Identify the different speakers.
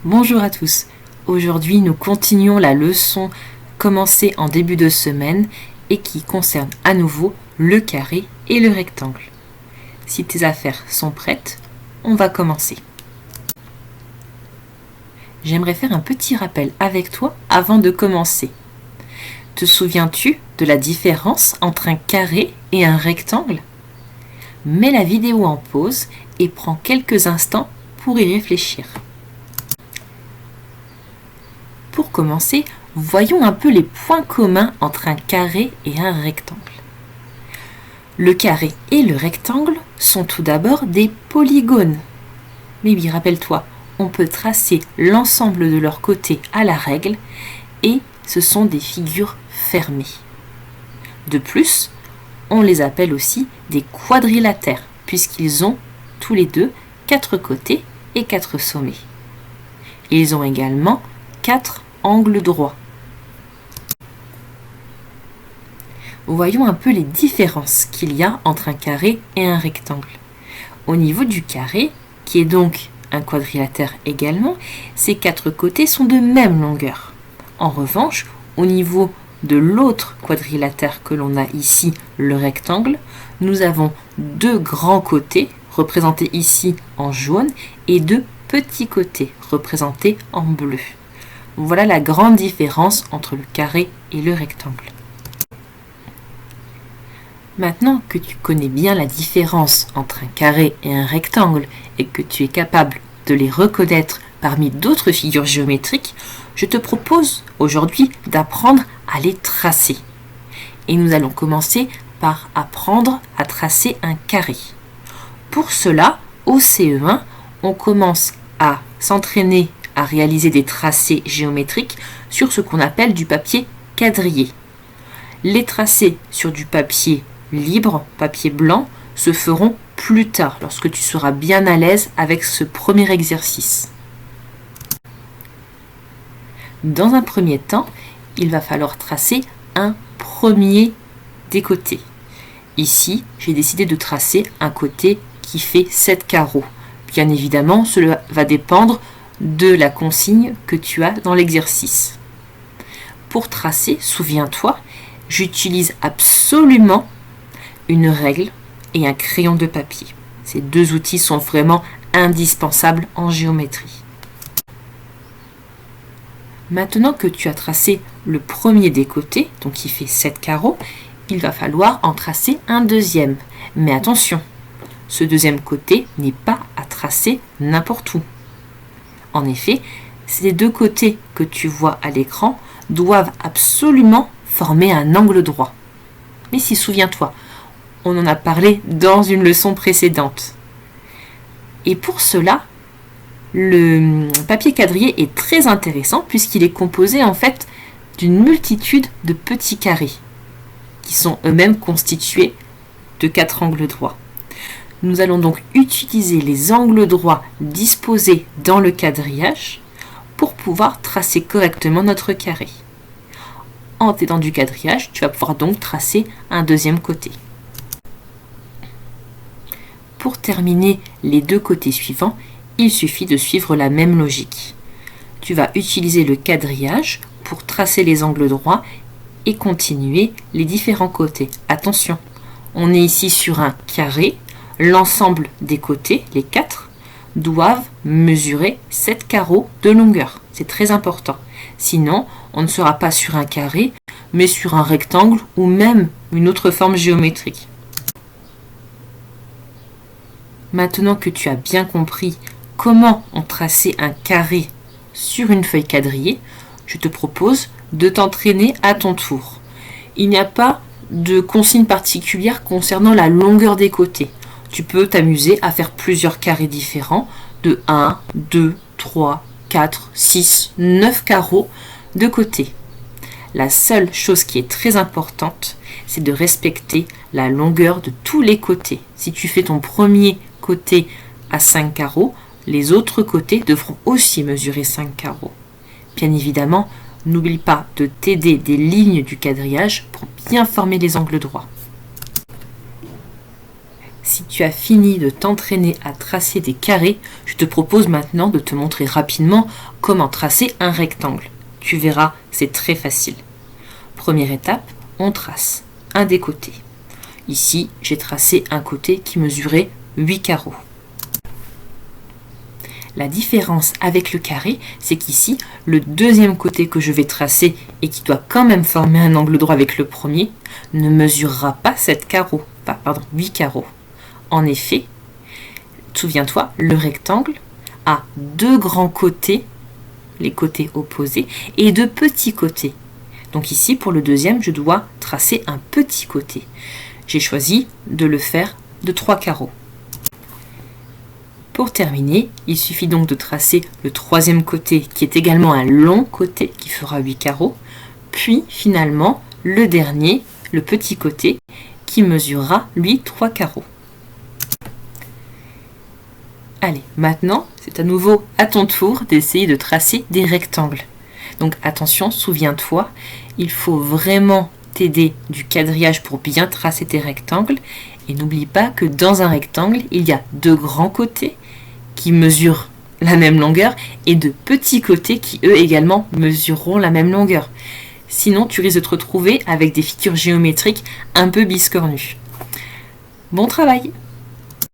Speaker 1: Bonjour à tous. Aujourd'hui, nous continuons la leçon commencée en début de semaine et qui concerne à nouveau le carré et le rectangle. Si tes affaires sont prêtes, on va commencer. J'aimerais faire un petit rappel avec toi avant de commencer. Te souviens-tu de la différence entre un carré et un rectangle ? Mets la vidéo en pause et prends quelques instants pour y réfléchir. Pour commencer, voyons un peu les points communs entre un carré et un rectangle. Le carré et le rectangle sont tout d'abord des polygones. Mais oui, rappelle-toi, on peut tracer l'ensemble de leurs côtés à la règle et ce sont des figures fermées. De plus, on les appelle aussi des quadrilatères puisqu'ils ont tous les deux 4 côtés et 4 sommets. Ils ont également 4 angles droits. Voyons un peu les différences qu'il y a entre un carré et un rectangle. Au niveau du carré, qui est donc un quadrilatère également, ces 4 côtés sont de même longueur. En revanche, au niveau de l'autre quadrilatère que l'on a ici, le rectangle, nous avons 2 grands côtés, représentés ici en jaune, et 2 petits côtés, représentés en bleu. Voilà la grande différence entre le carré et le rectangle. Maintenant que tu connais bien la différence entre un carré et un rectangle et que tu es capable de les reconnaître parmi d'autres figures géométriques, je te propose aujourd'hui d'apprendre à les tracer. Et nous allons commencer par apprendre à tracer un carré. Pour cela, au CE1, on commence à s'entraîner à réaliser des tracés géométriques sur ce qu'on appelle du papier quadrillé. Les tracés sur du papier libre, papier blanc, se feront plus tard, lorsque tu seras bien à l'aise avec ce premier exercice. Dans un premier temps, il va falloir tracer un premier des côtés. Ici, j'ai décidé de tracer un côté qui fait 7 carreaux. Bien évidemment, cela va dépendre de la consigne que tu as dans l'exercice. Pour tracer, souviens-toi, j'utilise absolument une règle et un crayon de papier. Ces 2 outils sont vraiment indispensables en géométrie. Maintenant que tu as tracé le premier des côtés, donc qui fait 7 carreaux, il va falloir en tracer un deuxième. Mais attention, ce deuxième côté n'est pas à tracer n'importe où. En effet, ces 2 côtés que tu vois à l'écran doivent absolument former un angle droit. Mais si, souviens-toi, on en a parlé dans une leçon précédente. Et pour cela, le papier quadrillé est très intéressant puisqu'il est composé en fait d'une multitude de petits carrés qui sont eux-mêmes constitués de 4 angles droits. Nous allons donc utiliser les angles droits disposés dans le quadrillage pour pouvoir tracer correctement notre carré. En t'aidant du quadrillage, tu vas pouvoir donc tracer un deuxième côté. Pour terminer les 2 côtés suivants, il suffit de suivre la même logique. Tu vas utiliser le quadrillage pour tracer les angles droits et continuer les différents côtés. Attention, on est ici sur un carré. L'ensemble des côtés, les 4, doivent mesurer 7 carreaux de longueur. C'est très important. Sinon, on ne sera pas sur un carré, mais sur un rectangle ou même une autre forme géométrique. Maintenant que tu as bien compris comment on traçait un carré sur une feuille quadrillée, je te propose de t'entraîner à ton tour. Il n'y a pas de consigne particulière concernant la longueur des côtés. Tu peux t'amuser à faire plusieurs carrés différents de 1, 2, 3, 4, 6, 9 carreaux de côté. La seule chose qui est très importante, c'est de respecter la longueur de tous les côtés. Si tu fais ton premier côté à 5 carreaux, les autres côtés devront aussi mesurer 5 carreaux. Bien évidemment, n'oublie pas de t'aider des lignes du quadrillage pour bien former les angles droits. Si tu as fini de t'entraîner à tracer des carrés, je te propose maintenant de te montrer rapidement comment tracer un rectangle. Tu verras, c'est très facile. Première étape, on trace un des côtés. Ici, j'ai tracé un côté qui mesurait 8 carreaux. La différence avec le carré, c'est qu'ici, le deuxième côté que je vais tracer et qui doit quand même former un angle droit avec le premier, ne mesurera pas 8 carreaux. En effet, souviens-toi, le rectangle a 2 grands côtés, les côtés opposés, et 2 petits côtés. Donc ici, pour le deuxième, je dois tracer un petit côté. J'ai choisi de le faire de 3 carreaux. Pour terminer, il suffit donc de tracer le troisième côté qui est également un long côté qui fera 8 carreaux, puis finalement le dernier, le petit côté, qui mesurera lui 3 carreaux. Allez, maintenant, c'est à nouveau à ton tour d'essayer de tracer des rectangles. Donc attention, souviens-toi, il faut vraiment t'aider du quadrillage pour bien tracer tes rectangles. Et n'oublie pas que dans un rectangle, il y a 2 grands côtés qui mesurent la même longueur et 2 petits côtés qui eux également mesureront la même longueur. Sinon, tu risques de te retrouver avec des figures géométriques un peu biscornues. Bon travail!